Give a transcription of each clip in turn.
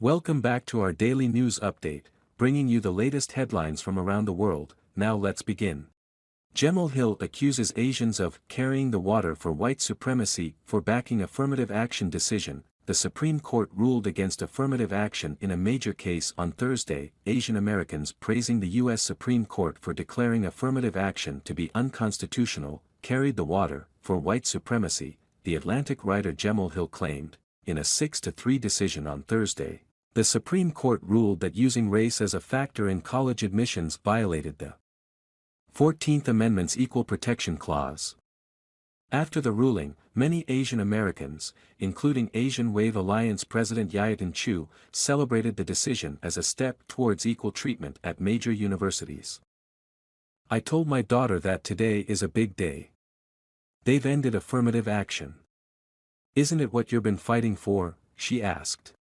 Welcome back to our daily news update, bringing you the latest headlines from around the world. Now let's begin. Jemele Hill accuses Asians of carrying the water for white supremacy for backing affirmative action decision. The Supreme Court ruled against affirmative action in a major case on Thursday, Asian Americans praising the U.S. Supreme Court for declaring affirmative action to be unconstitutional, carried the water for white supremacy, the Atlantic writer Jemele Hill claimed, in a 6-3 decision on Thursday. The Supreme Court ruled that using race as a factor in college admissions violated the 14th Amendment's Equal Protection Clause. After the ruling, many Asian Americans, including Asian Wave Alliance President Yayatin Chu, celebrated the decision as a step towards equal treatment at major universities. "I told my daughter that today is a big day. They've ended affirmative action. Isn't it what you've been fighting for?" she asked.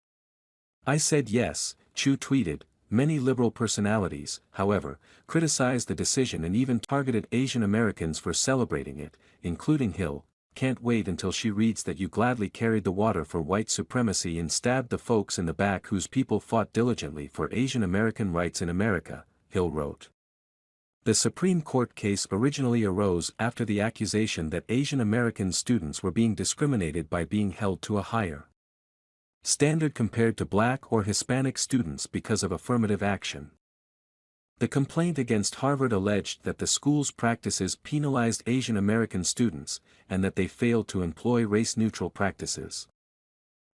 "I said yes," Chu tweeted. Many liberal personalities, however, criticized the decision and even targeted Asian Americans for celebrating it, including Hill. "Can't wait until she reads that you gladly carried the water for white supremacy and stabbed the folks in the back whose people fought diligently for Asian American rights in America," Hill wrote. The Supreme Court case originally arose after the accusation that Asian American students were being discriminated by being held to a higher standard compared to Black or Hispanic students because of affirmative action. The complaint against Harvard alleged that the school's practices penalized Asian American students, and that they failed to employ race-neutral practices.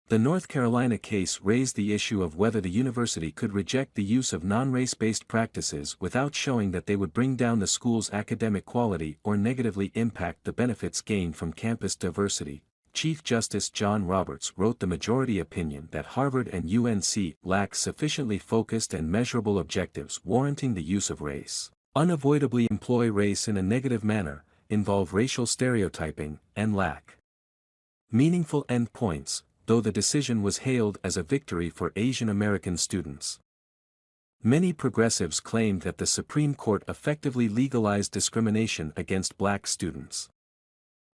The North Carolina case raised the issue of whether the university could reject the use of non-race-based practices without showing that they would bring down the school's academic quality or negatively impact the benefits gained from campus diversity. Chief Justice John Roberts wrote the majority opinion that Harvard and UNC lack sufficiently focused and measurable objectives warranting the use of race, unavoidably employ race in a negative manner, involve racial stereotyping, and lack meaningful endpoints, though the decision was hailed as a victory for Asian American students. Many progressives claimed that the Supreme Court effectively legalized discrimination against Black students.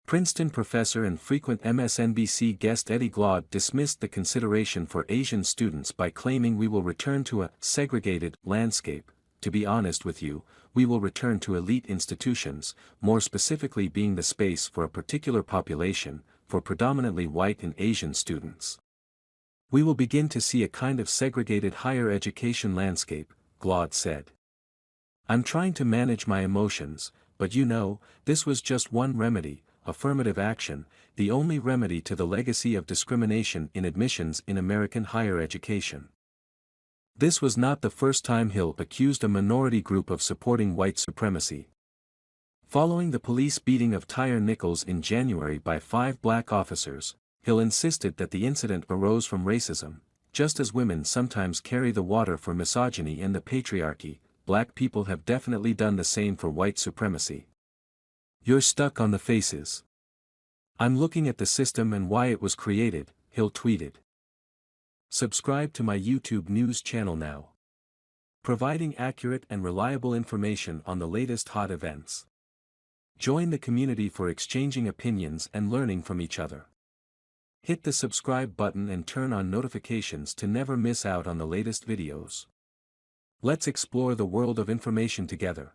Princeton professor and frequent MSNBC guest Eddie Glaude dismissed the consideration for Asian students by claiming, "We will return to a segregated landscape. To be honest with you, we will return to elite institutions, more specifically being the space for a particular population, for predominantly white and Asian students. We will begin to see a kind of segregated higher education landscape," Glaude said. "I'm trying to manage my emotions, but this was just one remedy. Affirmative action, the only remedy to the legacy of discrimination in admissions in American higher education." This was not the first time Hill accused a minority group of supporting white supremacy. Following the police beating of Tyre Nichols in January by 5 Black officers, Hill insisted that the incident arose from racism. "Just as women sometimes carry the water for misogyny and the patriarchy, Black people have definitely done the same for white supremacy. You're stuck on the faces. I'm looking at the system and why it was created," Hill tweeted. Subscribe to my YouTube news channel now, providing accurate and reliable information on the latest hot events. Join the community for exchanging opinions and learning from each other. Hit the subscribe button and turn on notifications to never miss out on the latest videos. Let's explore the world of information together.